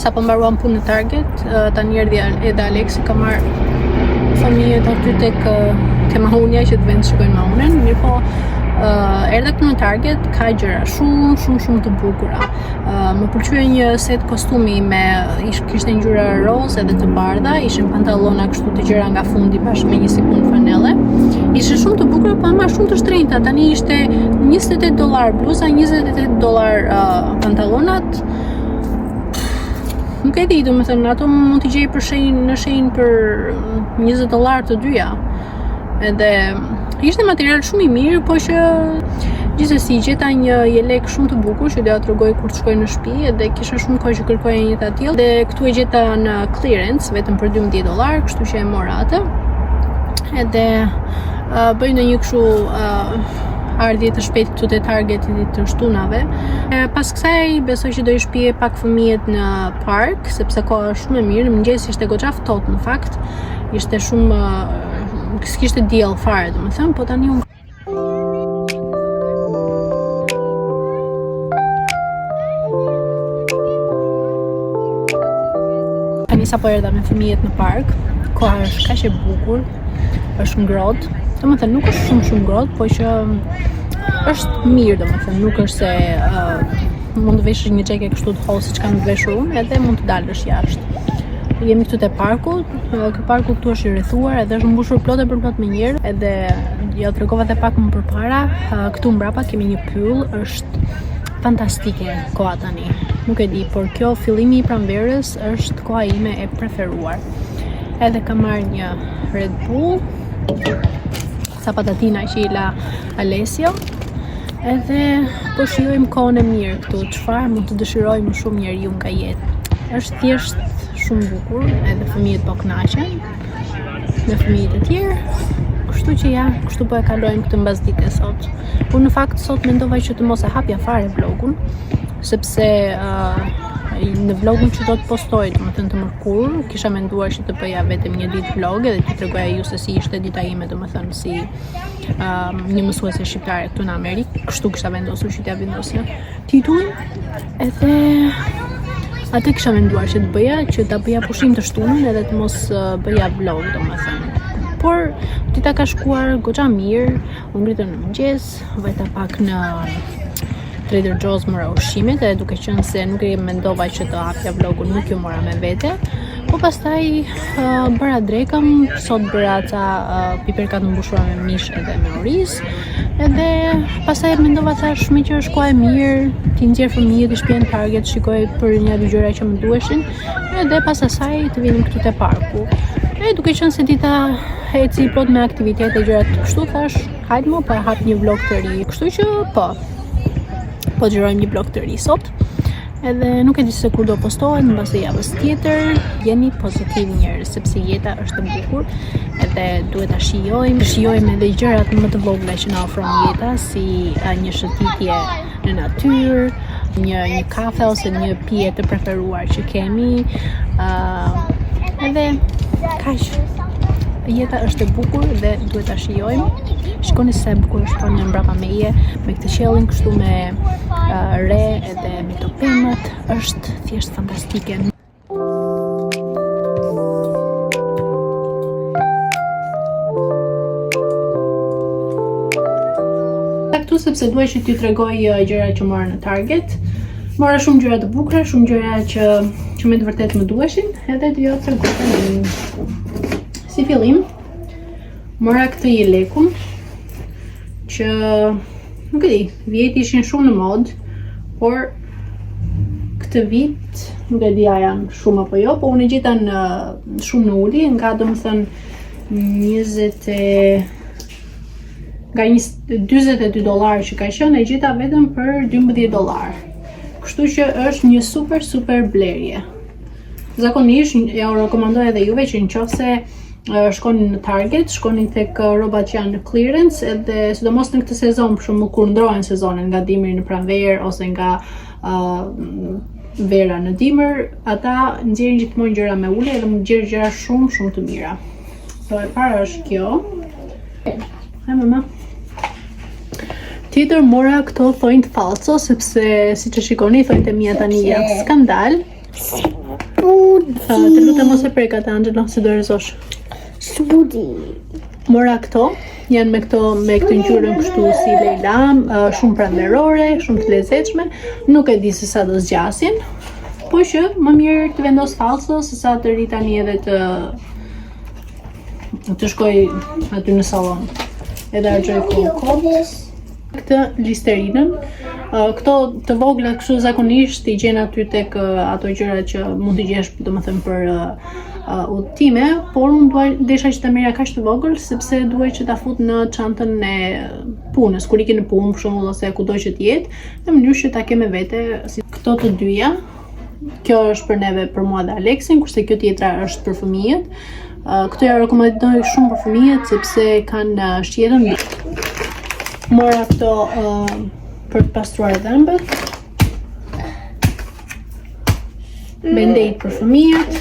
Sa po mbaruam punë në Target, tani erdhi edhe Aleksi ka marrë fëmijët aty tek mahunja që të vend shikojnë mahunin, mirë po erdhe këtu në Target, ka gjëra shumë të bukura. Më pëlqye një set kostumi kishte ngjyra roz edhe të bardha, ishin pantallona kështu të gjëra nga fundi bashkë me një sipun fanelle. Ishin shumë të bukura, po ama shumë të shtrenjta. Tani ishte $28 bluza, $28 pantallonat. Nuk e di, domethënë ato mund t'i gjej në shenjë për $20 të dyja. Edhe ishte material shumë i mirë, po që gjithsesi gjeta një jelek shumë të bukur që doja t'rregoj kur të shkoj në shtëpi, edhe kisha shumë kohë që kërkoja një të tillë. Dhe këtu e gjeta në clearance vetëm për $12, kështu që e mora atë. Edhe bëj në një kështu ardhje të shpejtë këtu te Targetit të shtunave. Pas kësaj besoj që do i shpije pak fëmijët në park, sepse koha është shumë e mirë. Mëngjes ishte goxha ftohtë në fakt. Ishte shumë s'kishte diell fare, domethënë, po tani sa po erdha me fëmijët në park, koha është kaq e bukur, është ngrohtë. Domethënë nuk është shumë ngrohtë, po që është mirë, domethënë nuk është se mund të veshësh një xheket kështu të hollë siç kam veshur unë, edhe mund të dalësh jashtë. Jemi këtu te parku, ky parku këtu është i rrethuar edhe është mbushur plot me njerëz, edhe ja tregova edhe pak më përpara, këtu mbrapa kemi një pyll, është fantastike koha tani. Nuk e di, por kjo fillimi i pranverës është koha ime e preferuar. Edhe kam marrë një Red Bull, sa patatina që i la Alessio, edhe po shijojmë kohën e mirë këtu, çfarë mund të dëshirojë më shumë njeriu nga jeta. Është thjesht shumë bukur, edhe fëmijët po kënaqen me fëmijët e tjerë. Kështu që ja, kështu po e kalojmë këtë mbasditë sot. Unë në fakt sot mendova që të mos e hapja fare vlogun, sepse në vlogun që do të postoj, domethënë të mërkurë, kisha menduar që të bëja vetëm një ditë vlog edhe t'ju tregoja ju se si ishte dita ime, domethënë si një mësuese shqiptare këtu në Amerikë. Kështu kisha vendosur që t'ja vendosja titullin, edhe atë kisha menduar që të bëja, që ta bëja pushim të shtunën edhe të mos bëja vlog, domethënë. Por dita ka shkuar goxha mirë, u ngritëm në mëngjes, vajta pak në Trader Joe's mëra ushqimet, edhe duke qenë se nuk e mendova që të hapja vlogun, nuk ju mora me vete. Po pastaj bëra drekëm, sot bëra ca piperkat mbushura me mish edhe me oriz. Edhe pastaj mendova thash me që është koha e mirë, ti nxjerr fëmijët, i shpjen Target, shikoj për një dy gjëra që më duheshin, edhe pas asaj të vinim këtu te parku. E duke qenë se dita eci plot me aktivitete gjëra të kështu, thash, hajde më pa hap një vlog të ri. Kështu që po xhirojmë një vlog të ri sot. Edhe nuk e di se kur do postohet, mbasi javës tjetër. Jeni pozitiv njerëz, sepse jeta është e bukur, edhe duhet ta shijojmë edhe gjërat më të vogla që na ofron jeta, si një shëtitje në natyrë, një kafe ose një pije të preferuar që kemi. Edhe kaq. Jeta është e bukur dhe duhet ta shijojmë. Shikoni sa e bukur është tonë mbrapa meje, me këtë qiellin kështu me re edhe me to pemët, është thjesht fantastike. Këtu sepse duaj që t'ju tregoj gjëra që mora në Target. Mora shumë gjëra të bukura, shumë gjëra që me të vërtet më duheshin, edhe t'ju tregoj tani. Si fillim, mora këtë jelekun, që nuk e di, vjet ishin shumë në mod, por këtë vit nuk e di a janë shumë apo jo, po unë e gjeta në shumë në uli, nga domethënë $42 që ka qenë, e gjeta vetëm për $12. Kështu që është një super blerje. Zakonisht ja u rekomandoj edhe juve që nëse shkoni në Target, shkoni tek rrobat që janë në clearance, edhe sidomos në këtë sezon, për shembull kur ndrohen sezonet nga dimri në pranverë ose nga vera në dimër, ata nxjerrin gjithmonë gjëra me ule dhe mund gjerë gjëra shumë të mira. So e para është kjo. Ha mama. Tjetër mora këto thonjt falso, sepse siç e shikoni thonjt e mia tani janë skandal. Të lutem mos e prek atë Angelo, se do rrezosh. Mora këto, janë me këtë ngjyrën kështu si Leila, shumë pranderore, shumë të lezetshme, nuk e di se sa do zgjasin, po që më mirë të vendos falso se sa të rri tani edhe të shkoj aty në sallon. Edhe harxoj kohë. Këtë listerinën, këto të vogla kështu zakonisht i gjen aty tek ato gjëra që mund t'i gjesh domethënë për udhëtime, por unë desha që ta merja kaq të vogël sepse duaj që ta fut në çantën e punës, kur iki në punë për shembull ose kudo që të jetë, në mënyrë që ta ke me vete si këto të dyja. Kjo është për neve, për mua dhe Aleksin, kurse kjo tjetra është për fëmijët. Këto ja rekomandoj shumë për fëmijët sepse kanë shqetën. Mora këto për të pastruar dhëmbët. Band-aid për fëmijët.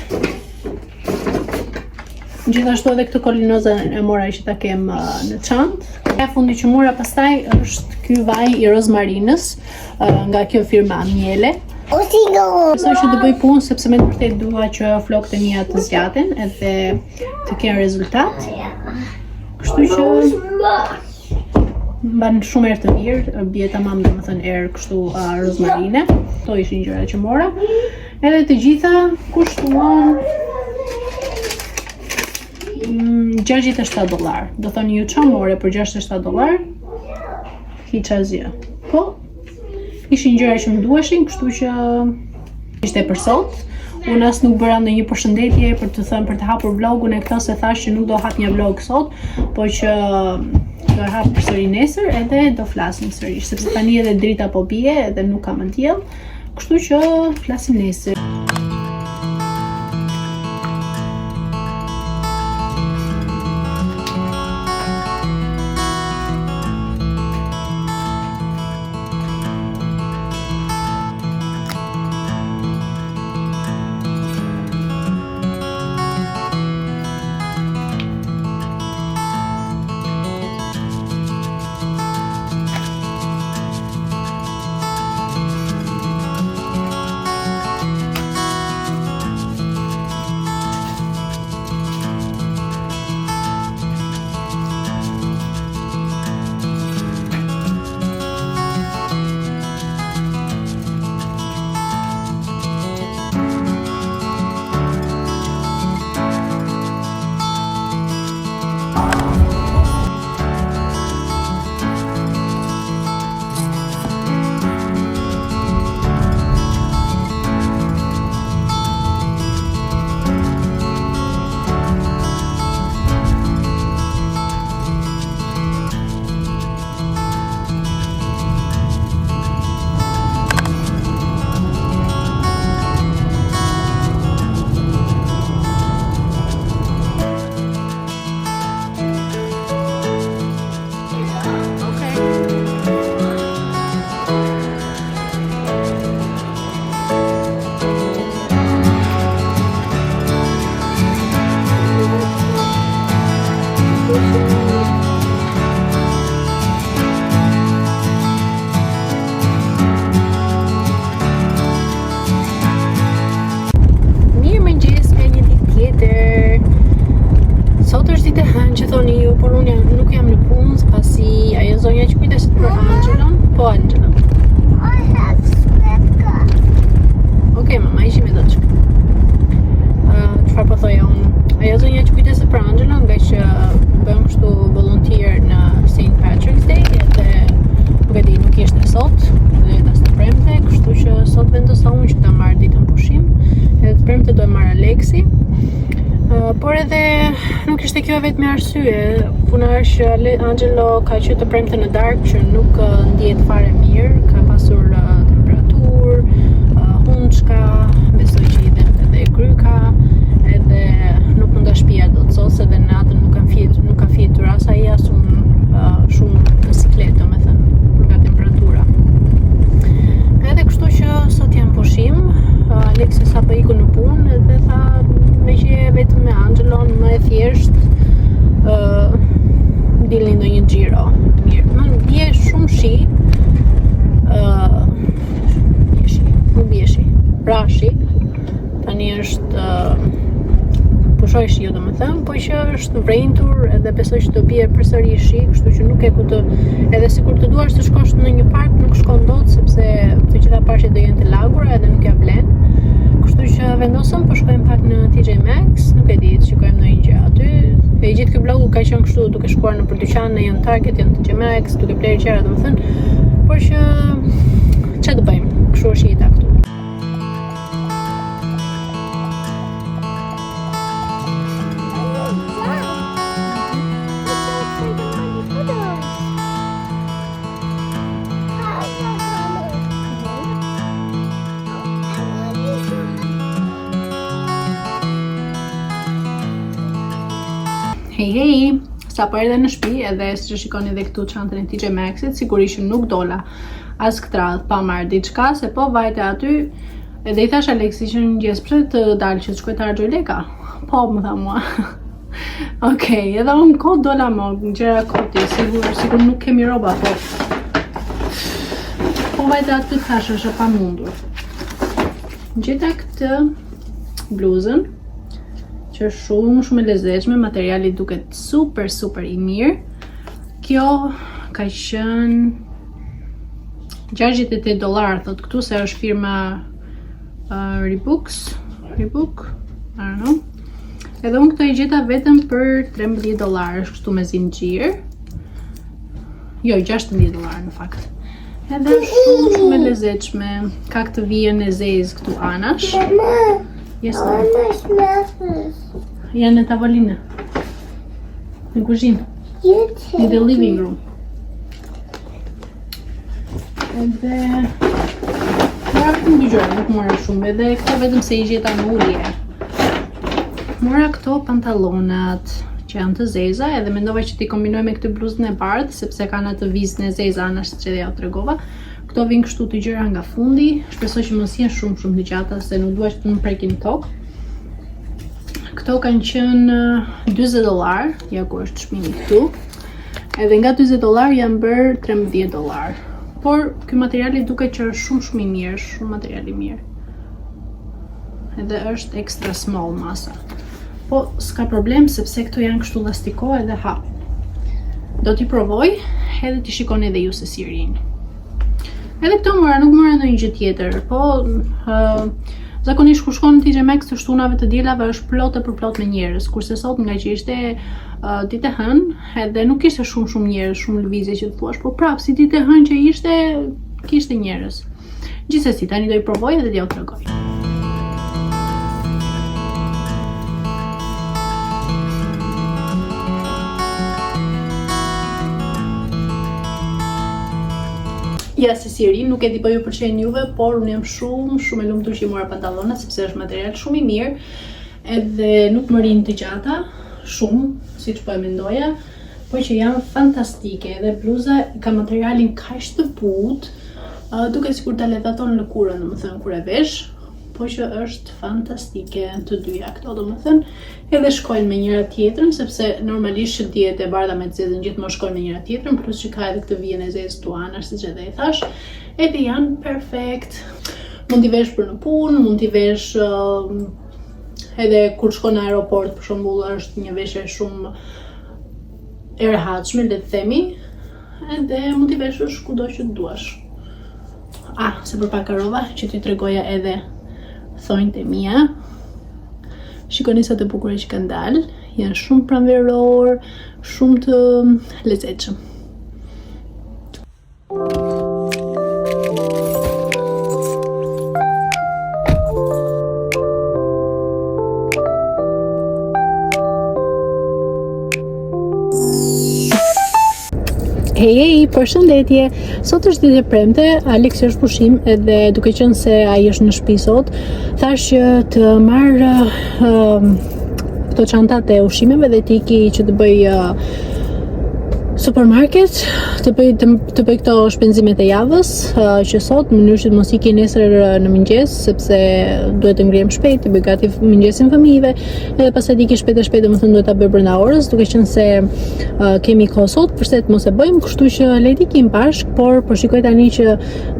Gjithashtu edhe këtë kolinoza e mora që ta kem në çantë. E fundi që mora pastaj është ky vaj i rozmarinës nga kjo firma Miele. Besoj që të bëj punë sepse me të vërtetë dua që flokët e mia të zgjaten edhe të kenë rezultat. Kështu që mban shumë erë të mirë, bie tamam domethënë erë kështu rozmarine. Kto ishin gjërat që mora. Edhe të gjitha kushtuan $67. Do thoni ju çfarë more për $67? Hiç asgjë. Po ishin gjëra që më duheshin, kështu që ishte për sot. Unë as nuk bëra ndonjë përshëndetje për të thënë për të hapur vlogun e këtë se thash që nuk do hap një vlog sot, po që do e hap përsëri nesër edhe do flasim sërish, sepse tani edhe drita po bie edhe nuk kam diell, kështu që flasim nesër. Por edhe nuk ishte kjo vetëm arsye, puna është që Angelo ka qenë të premte në darkë që nuk ndihet fare mirë, ka pasur temperaturë, hundshka, besoj që i dhënë edhe kryka, edhe nuk mund ta shpija dot sot, edhe natën nuk ka fjetur as ai as unë shumë në sikletë, domethënë nga temperatura. Edhe kështu që sot jam pushim, Alexi sapo iku në punë dhe tha me që vetëm me Angelon më e thjesht dilni ndonjë xhiro mirë. Më bie shumë shi. Nuk bie shi. Pra shi. Tani është pushoj shi, domethënë, po që është vrentur edhe besoj që do bie përsëri shi, kështu që nuk e ku të edhe sikur të duash të shkosh në një park nuk shkon dot sepse të gjitha parqet do jenë të lagura edhe nuk ja vlen. Kështu që vendosëm po shkojmë pak në TJ Maxx, nuk e di, të shikojmë ndonjë gjë aty. E gjithë ky vlog ka qenë kështu, duke shkuar në dyqane, janë Target, janë TJ Maxx, duke blerë gjëra domethënë, por që çfarë do bëjmë? Kështu është jeta këtu. Hej, sa po erdhe në shtëpi edhe siç e shikoni edhe këtu çantën e TJ Maxxit, sigurisht që nuk dola as këtë radhë pa marrë diçka, se po vajte aty edhe i thash Aleksi që mëngjes pse të dalë që të shkoj të harxoj leka. Po, më tha mua. Okej, edhe unë kot dola më gjëra koti, sigur nuk kemi rroba, po vajte aty thash është pa mundur. Gjeta këtë bluzën që është shumë e lezetshme, materiali duket super i mirë. Kjo ka qenë $68 thot këtu se është firma Reebok, I don't know. Edhe unë këto I gjeta vetëm për $13, është kështu me zinxhir. Jo, $16 në fakt. Edhe është shumë e lezetshme, ka këtë vijën e zezë këtu anash. Yes, janë në tavolinë, në kuzhinë, në the living room. Edhe mora këtë një gjërë, nuk mora shumë, edhe këto vetëm se I gjeta në ulje. Mora këto pantalonat që janë të zeza, edhe mendova që ti kombinoj me këtë bluzën e bardhë, sepse kanë atë vizën e zeza anash që dhe ja të tregova. Këto vinë kështu të gjëra nga fundi, shpresoj që mos jenë shumë të gjata se nuk dua që të më prekin tokë. Këto kanë qenë $20, ja ku është çmimi këtu. Edhe nga $20 janë bërë $13. Por ky materiali duket që është shumë I mirë, shumë material I mirë. Edhe është extra small masa. Po s'ka problem sepse këto janë kështu lastiko edhe hap. Do t'i provoj edhe t'i shikoni edhe ju se si rrinë. Edhe këto nuk mora ndonjë gjë tjetër, po zakonisht kur shkon në TJ Maxx të shtunave të dielave është plot me njerëz, kurse sot nga që ishte ditë e hënë edhe nuk ishte shumë njerëz, shumë lëvizje që të thuash, po prapë si ditë e hënë që ishte, kishte njerëz. Gjithsesi, tani do I provoj edhe t'ja u tregoj. Ja se si ri, nuk e di po ju pëlqejnë juve, por unë jam shumë e lumtur që I mora pantallonat sepse është material shumë I mirë, edhe nuk më rinë të gjata, shumë, siç po e mendoja, por që janë fantastike, edhe bluza ka materialin kaq të butë, duket sikur ta levaton lëkurën, domethënë kur e vesh, po që është fantastike të dyja këto, domethënë, edhe shkojnë me njëra tjetrën, sepse normalisht që dihet e bardha me të zezën gjithmonë shkojnë me njëra tjetrën, plus që ka edhe këtë vijën e zezë tu anash, siç edhe I thash, edhe janë perfekt. Mund t'i vesh për në punë, mund t'i vesh edhe kur shkon në aeroport, për shembull, është një veshje shumë e rehatshme, le të themi, edhe mund t'i veshësh kudo që duash. Se për pak harrova që t'i tregoja edhe thonjtë e mia. Shikoni sa të bukura që kanë dalë, janë shumë pranveror, shumë të lezetshëm. Hej, përshëndetje. Sot është ditë e premte, Aleksi është pushim edhe duke qenë se ai është në shtëpi sot, thash që të marr këto çantat e ushqimeve dhe të iki që të bëj supermarket të bëj këto shpenzimet e javës që sot, në mënyrë që të mos iki nesër në mëngjes, sepse duhet të ngrihem shpejt, të bëj gati mëngjesin fëmijëve, edhe pastaj të iki shpejt, domethënë duhet ta bëj brenda orës, duke qenë se kemi kohë sot, përse të mos e bëjmë, kështu që le të ikim bashk, por shikoj tani që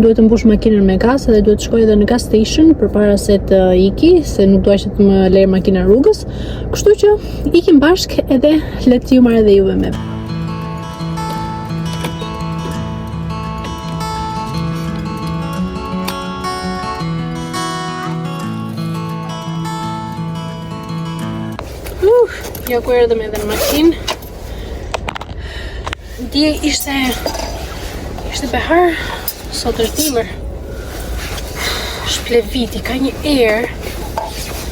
duhet të mbush makinën me gaz edhe duhet të shkoj edhe në gas station përpara se të iki, se nuk dua që të më lejë makina rrugës, kështu që ikim bashk edhe le të ju marrë edhe juve me. Ja ku erdhëm edhe në makinë. Dje ishte behar, sot është dimër. Shpleviti, ka një erë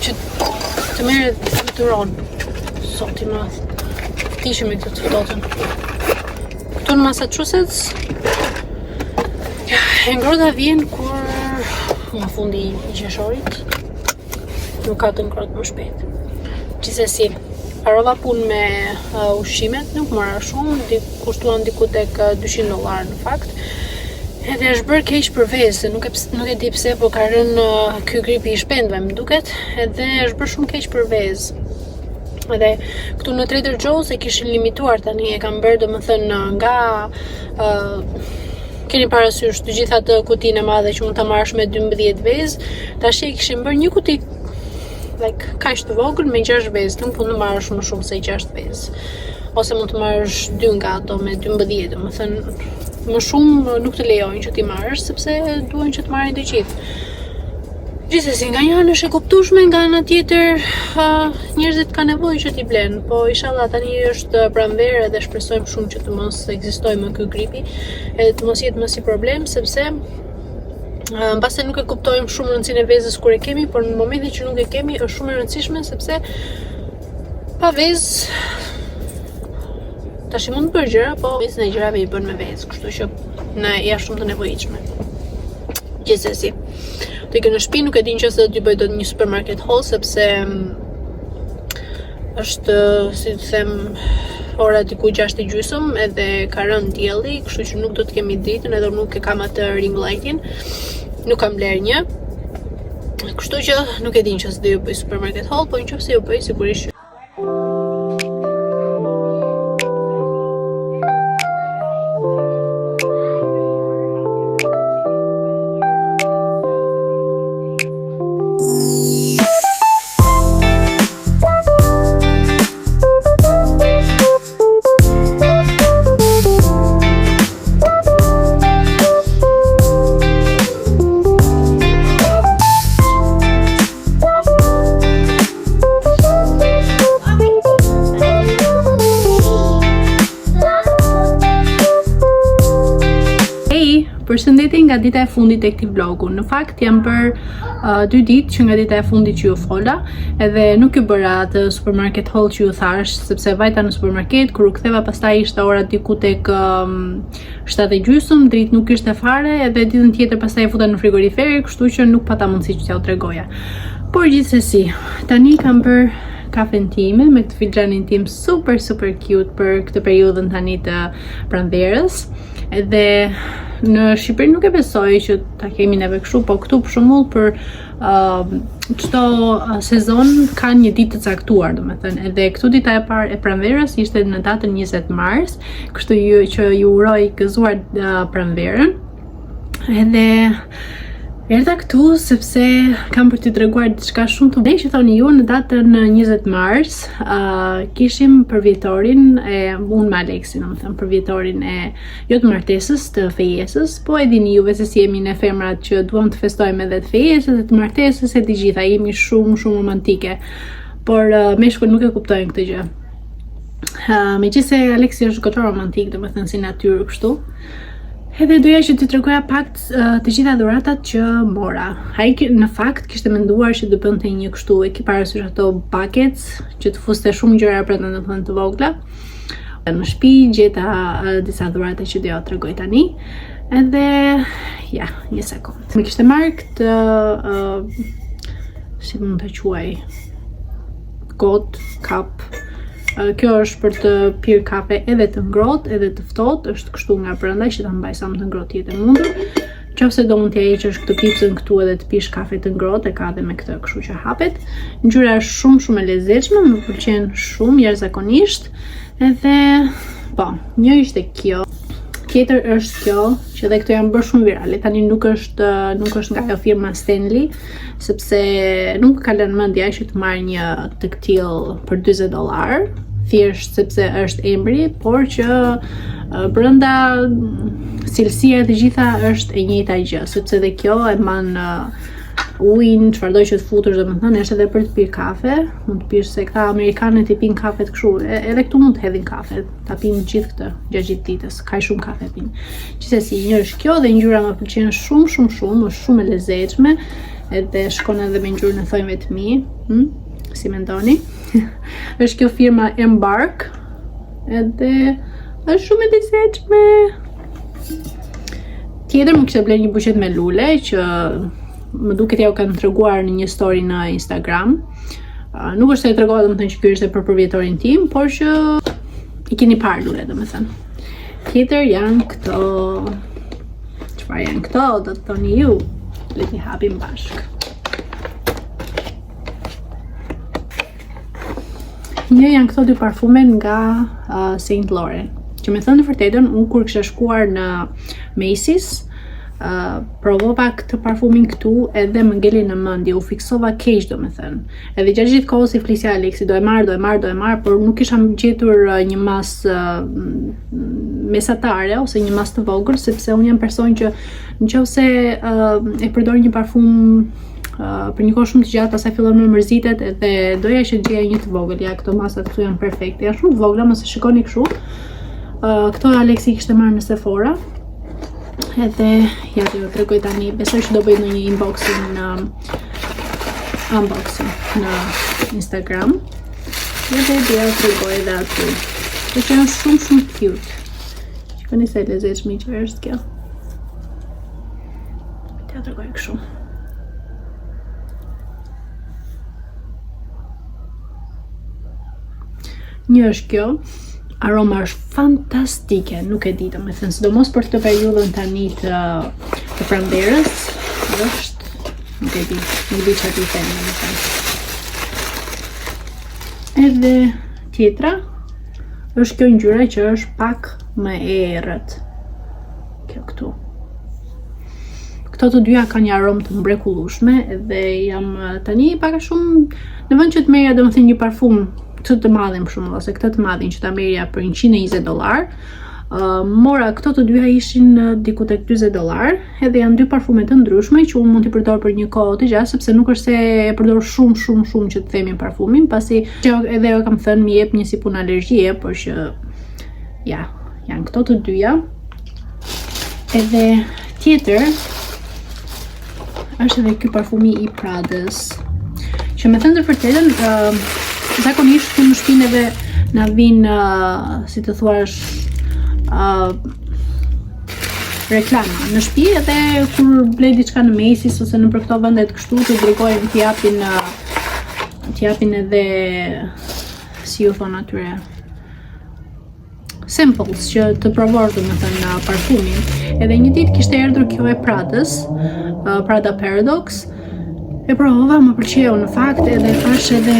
që të merre të turon. Sot i madh. Tishim me këtë të ftohtë. Këtu në Massachusetts, e ngrohta vjen kur nga fundi i qershorit. Nuk ka të ngrohtë më shpejt. Gjithsesi, harrova punë me ushqimet, nuk mora shumë, kushtuan diku tek $200 në fakt. Edhe është bërë keq për vezë, nuk e di pse, po ka rënë ky gripi i shpendëve, më duket, edhe është bërë shumë keq për vezë. Edhe këtu në Trader Joe's e kishin limituar tani, e kanë bërë domethënë nga keni parasysh të gjitha të kutinë e madhe që mund ta marrësh me 12 vezë, tash e kishin bërë një kuti kaq të vogël me 6 vezë, nuk mund të marrësh më shumë se 6 vezë. Ose mund të marrësh 2 nga ato me 12, domethënë më shumë nuk të lejojnë që ti marrësh sepse duan që të marrin të gjithë. Gjithsesi, nga një anë është e kuptueshme, nga ana tjetër njerëzit kanë nevojë që t'i blenë, po inshallah tani është pranverë dhe shpresojmë shumë që të mos ekzistojë më ky gripi, edhe të mos jetë më si problem, sepse mbase nuk e kuptojmë shumë rëndësinë e vezës kur e kemi, por në momentin që nuk e kemi është shumë e rëndësishme sepse pa vezë tash mund të bëj gjëra, po vezën e gjërave i bën me vezë, kështu që na është shumë të nevojshme. Gjithsesi, të ikë në shtëpi, nuk e di nëse do të bëj dot një supermarket haul sepse është, si të them, ora diku 6:30 edhe ka rënë dielli, kështu që nuk do të kemi dritën edhe nuk e kam atë ring lightin. Nuk kam bler një. Kështu që nuk e di nëse do ju bëj supermarket haul, po nëse ju bëj sigurisht. Përshëndetje nga dita e fundit e këtij vlogu. Në fakt jam për 2 ditë që nga dita e fundit që ju fola, edhe nuk ju bëra atë supermarket haul që ju thash, sepse vajta në supermarket, kur u ktheva pastaj ishte ora diku tek 7:30, dritë nuk ishte fare, edhe ditën tjetër pastaj e futa në frigorifer, kështu që nuk pata mundësi që t'ja u tregoja. Por gjithsesi, tani kam bër kafen time me këtë filxhanin tim super cute për këtë periudhën tani të pranverës. Edhe në Shqipëri nuk e besoj që ta kemi neve kështu, po këtu për shembull për çdo sezon ka një ditë të caktuar, domethënë. Edhe këtu dita e parë e pranverës ishte në datën 20 mars, kështu që ju uroj gëzuar pranverën. Edhe erdha këtu sepse kam për t'i treguar diçka shumë të bukur që thoni ju. Në datën 20 mars kishim përvjetorin e unë me Aleksin, domethënë përvjetorin e jo të martesës, të fejesës, po e dini juve se si jemi ne femrat që duam të festojmë edhe të fejesës dhe të martesës e të gjitha, jemi shumë romantike. Por meshkujt nuk e kuptojnë këtë gjë. Megjithëse Aleksi është goxha romantik, domethënë si natyrë kështu. Edhe doja që t'i tregoja pak të gjitha dhuratat që mora. Ai në fakt kishte menduar që do bënte një kështu, e ki parasysh ato buckets që të fuste shumë gjëra brenda, domethënë të vogla. Në shtëpi gjeta disa dhurata që doja t'ju tregoj tani. Edhe ja, një sekond. Më kishte marrë këtë si mund ta quaj, got, kap, Kjo është për të pirë kafe edhe të ngrohtë, edhe të ftohtë, është kështu nga brenda që ta mbaj sa më të ngrohtë jetë e mundur. Nëse do mund t'ja heqësh këtë pipsën këtu edhe të pish kafe të ngrohtë, e ka edhe me këtë, kështu që hapet. Ngjyra është shumë e lezetshme, më pëlqen shumë jashtëzakonisht. Edhe po, një ishte kjo. Tjetër është kjo, që edhe këto janë bërë shumë virale. Tani nuk është nga ajo firma Stanley, sepse nuk ka lënë mendja që të marrë një të tillë për $40, thjesht sepse është embri, por që brenda cilësia e të gjitha është e njëjta gjë, sepse edhe kjo e man ujin, çfarëdo që të futesh, domethënë është edhe për të pirë kafe, mund të pish se këta amerikanët i pinë kafet kështu, edhe këtu mund të hedhin kafe, ta pinë gjithë këtë gjatë gjithë ditës, kaq shumë kafe pinë. Gjithsesi, një është kjo dhe ngjyra më pëlqen shumë, është shumë e lezetshme, edhe shkon edhe me ngjyrën e thojve të mi, si mendoni? Është kjo firma Embark, edhe është shumë e lezetshme. Tjetër më kishte bler një buqet me lule që më duket ja u kanë treguar në një story në Instagram. Nuk është se e tregova domethënë që ky është për përvjetorin tim, por që i keni parë lule domethënë. Tjetër janë këto. Çfarë janë këto? Do të thoni ju. Le t'i hapim bashkë. Një janë këto dy parfume nga Saint Laurent. Që me thënë të vërtetën, unë kur kisha shkuar në Macy's, provova këtë parfumin këtu edhe më ngeli në mendje, u fiksova keq domethënë. Edhe gjatë gjithë kohës i flisja Aleksi, do e marr, por nuk kisha gjetur një mas mesatare ose një mas të vogël, sepse unë jam person që nëse e përdor një parfum për një kohë shumë të gjatë, pastaj fillon me mërzitet edhe doja që të gjej një të vogël. Ja, këto masat këtu janë perfekte, janë shumë të vogla, mos e shikoni kështu. Këto Aleksi kishte marrë në Sephora. Edhe ja t'ju tregoj tani, besoj që do bëj në një unboxing në Instagram. Edhe do ja tregoj edhe aty. Kjo që janë shumë cute. Shikoni se lezetshme që është kjo. T'ja tregoj kështu. Një është kjo. Aroma është fantastike, nuk e di domethënë, sidomos për këtë periudhën tani të pranverës, është, nuk e di çfarë t'i them domethënë. Edhe tjetra është kjo ngjyra që është pak më e errët. Kjo këtu. Këto të dyja kanë një aromë të mrekullueshme edhe jam tani pak a shumë në vend që të merja domethënë një parfum të madhin për shembull, ose këtë të madhin që ta merja për $120, mora këto të dyja ishin diku tek $40, edhe janë dy parfume të ndryshme që unë mund t'i përdor për një kohë të gjatë, sepse nuk është se e përdor shumë që të themi parfumin, pasi që edhe jo kam thënë mi jep një si punë alergjie, por që ja, janë këto të dyja. Edhe tjetër është edhe ky parfumi i Pradës, që me thënë të vërtetën zakonisht këtu në shtëpinë edhe na vinë, si të thuash, reklama në shtëpi, edhe kur blej diçka në Macy's ose në për këto vende të kështu, të dregojnë, t'i japin edhe, si ju thon atyre, samples që të provosh domethënë parfumin. Edhe një ditë kishte erdhur kjo e Pradës, Prada Paradox. E provova, më pëlqeu në fakt, edhe thash edhe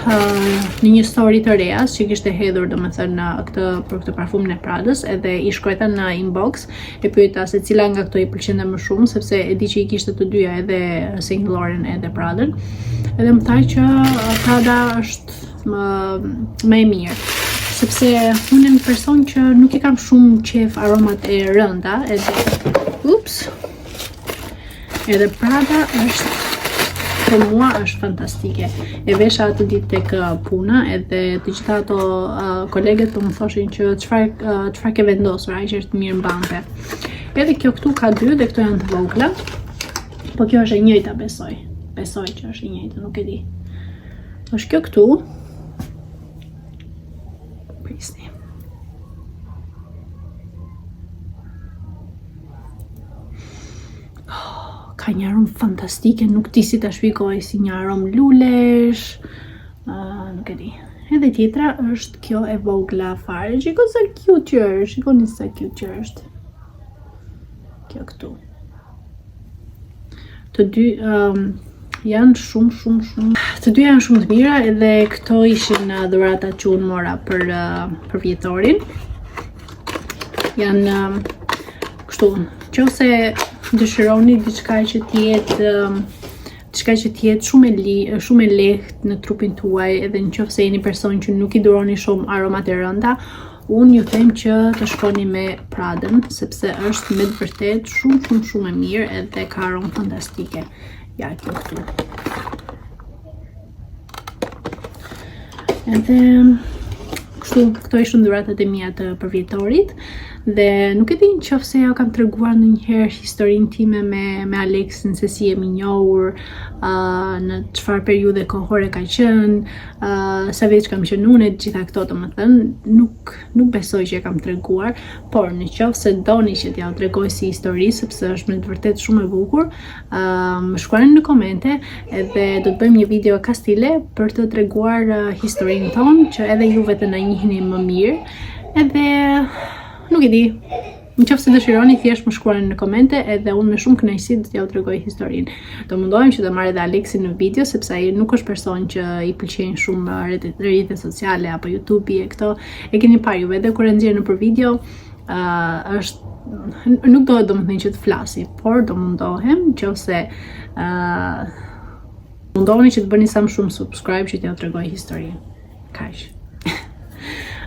në një story të rejas që kishte hedhur domethënë për këtë parfumin e Pradës, edhe i shkruajta në inbox, e pyeta se cila nga këto i pëlqente më shumë, sepse e di që i kishte të dyja, edhe Saint Laurent edhe Pradën. Edhe më tha që Prada është më e mirë, sepse unë jam një person që nuk i kam shumë qef aromat e rënda, edhe Prada është, për mua është fantastike. E vesha atë ditë tek puna, edhe të gjitha ato kolegët po më thoshin që çfarë ke vendosur, ai që është mirë mbante. Edhe kjo këtu ka dy dhe këto janë të vogla, po kjo është e njëjta, besoj që është e njëjta, nuk e di. Është kjo këtu. Prisni. Ka një aromë fantastike, nuk di si ta shpjegoj, si një aromë lulesh, nuk e di, Edhe tjetra është kjo e vogla fare. Shiko sa cute që është. Shikoni sa cute që është. Kjo këtu. Të dy janë shumë. Të dy janë shumë të mira edhe këto ishin dhuratat që unë mora për vjetorin. Janë kështu. Nëse dëshironi diçka që t'jetë shumë e lehtë në trupin tuaj, edhe nëse jeni person që nuk i duroni shumë aromat e rënda, unë ju them që të shkoni me Pradën, sepse është me të vërtet shumë e mirë edhe ka aromë fantastike. Ja, kjo këtu. Edhe kështu, këto ishën dhuratat e mia të përvjetorit. Dhe nuk e di nëse ja kam treguar ndonjëherë historinë time me Aleksin, se si jemi njohur, në çfarë periudhe kohore ka qenë, sa vjeç kam qenë unë, gjitha këto domethënë, nuk besoj që e kam treguar, por nëse doni që t'ja tregoj si histori, sepse është me të vërtet shumë e bukur, më shkruani në komente edhe do të bëjmë një video ka stile për të treguar historinë tonë, që edhe juve të na njihni më mirë, edhe nuk e di, nëse dëshironi thjesht më shkruani në komente edhe unë me shumë kënaqësi do t'ja tregoj historinë. Do mundohem që të marr edhe Aleksin në video sepse ai nuk është person që i pëlqejnë shumë rrjetet sociale apo YouTube e këto. E keni parë juve edhe kur e nxjerr nëpër video, nuk do domethënë që të flasi, por do mundohem nëse mundoheni që të bëni sa më shumë subscribe që t'ja tregoj historinë. Kaq.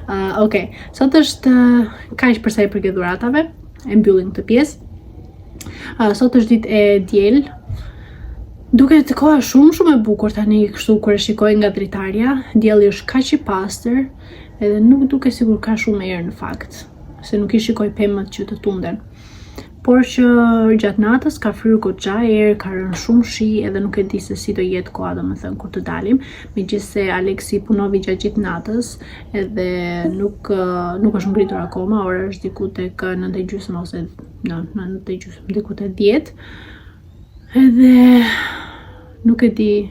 Okej, sot është kaq për sa i përket dhuratave, e mbyllim këtë pjesë. Sot është ditë e diel. Duket koha shumë e bukur tani kështu kur e shikoj nga dritarja. Dielli është kaq i pastër, edhe nuk duket sikur ka shumë erë në fakt, se nuk i shikoj pemët që të tunden. Por që gjatë natës ka fryrë goxha erë, ka rënë shumë shi edhe nuk e di se si do jetë koha domethënë kur të dalim, megjithse Aleksi punovi gjatë gjithë natës edhe nuk është ngritur akoma, ora është diku tek 9:30 ose 9:30, diku tek 10. Edhe nuk e di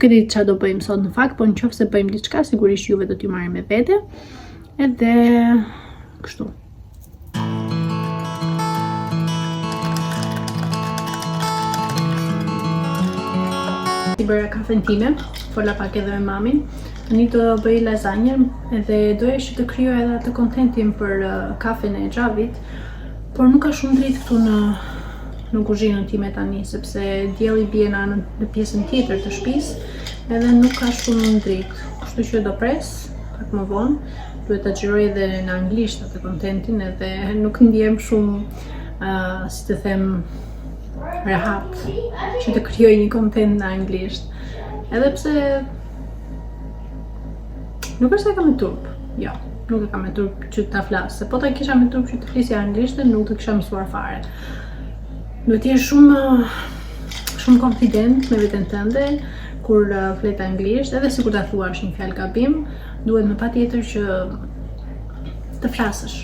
çfarë do bëjmë sot në fakt, por nëse bëjmë diçka sigurisht juve do t'ju marrim me vete. Edhe kështu. I bëra kafen time, fola pak edhe me mamin. Tani do bëj lazanjën edhe doja që të krijoj edhe atë kontentin për kafen e Xhavit, por nuk ka shumë dritë këtu në kuzhinën time tani, sepse dielli bie në pjesën tjetër të shtëpisë edhe nuk ka shumë dritë. Kështu që do pres pak më vonë, duhet ta xhiroj edhe në anglisht atë kontentin edhe nuk ndjem shumë, si të them, rehat që të krijoj një kontent në anglisht. Edhe pse nuk është se kam me turp. Jo, nuk e kam me turp që ta flas. Se po ta kisha me turp që të flisja anglisht, nuk të kisha mësuar fare. Duhet të jesh shumë confident me veten tënde kur flet anglisht, edhe sikur ta thuash një fjalë gabim, duhet më patjetër që të flasësh.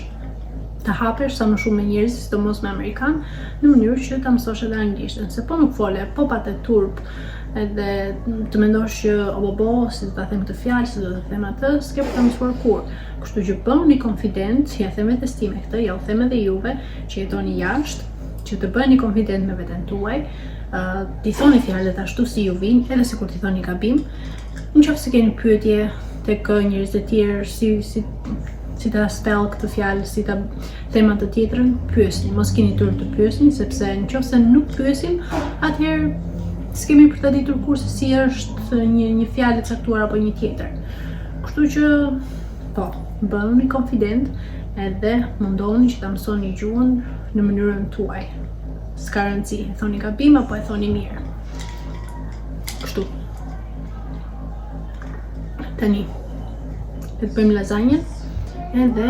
Të hapesh sa më shumë me njerëz, sidomos me amerikan, në mënyrë që ta mësosh edhe anglishtën. Se po nuk fole, po patë turp, edhe të mendosh që si do ta them këtë fjalë, si do ta them atë, s'ke për ta mësuar kur. Kështu që bëni confident, ja them vetes time këtë, ja u them edhe juve që jetoni jashtë, që të bëheni confident me veten tuaj, t'i thoni fjalët ashtu si ju vijnë, edhe sikur t'i thoni gabim. Nëse keni pyetje tek njerëz të tjerë si ta spell këtë fjalë, si ta them atë tjetrën, pyesni, mos keni turp të pyesni, sepse nëse nuk pyesim, atëherë s'kemi për ta ditur kurse si është një fjalë e caktuar apo një tjetër. Kështu që po, bëhuni confident edhe mundohuni që ta mësoni gjuhën në mënyrën tuaj. S'ka rëndësi, e thoni gabim apo e thoni mirë. Kështu. Tani, le të bëjmë lazanjën. Edhe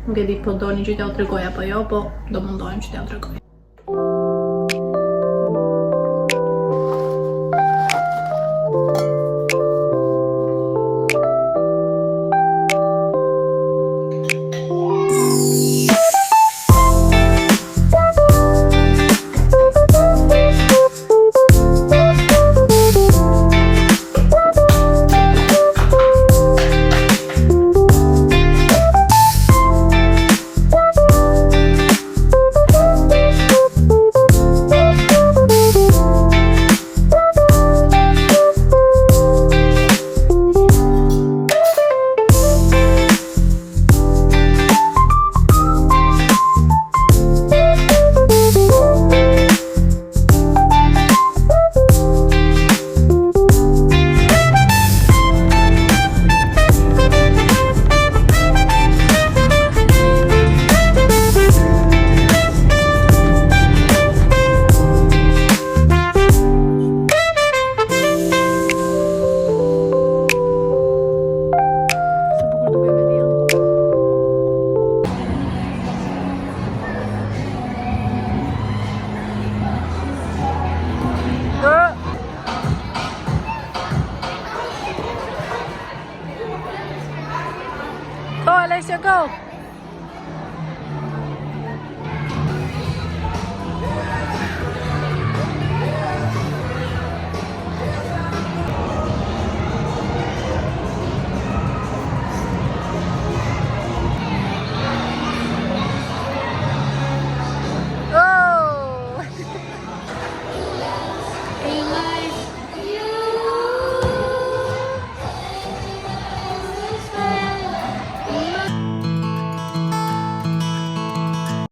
nuk e di po doni që t'ja u tregoj apo jo, po do mundohem që t'ja u tregoj. Alessio, go!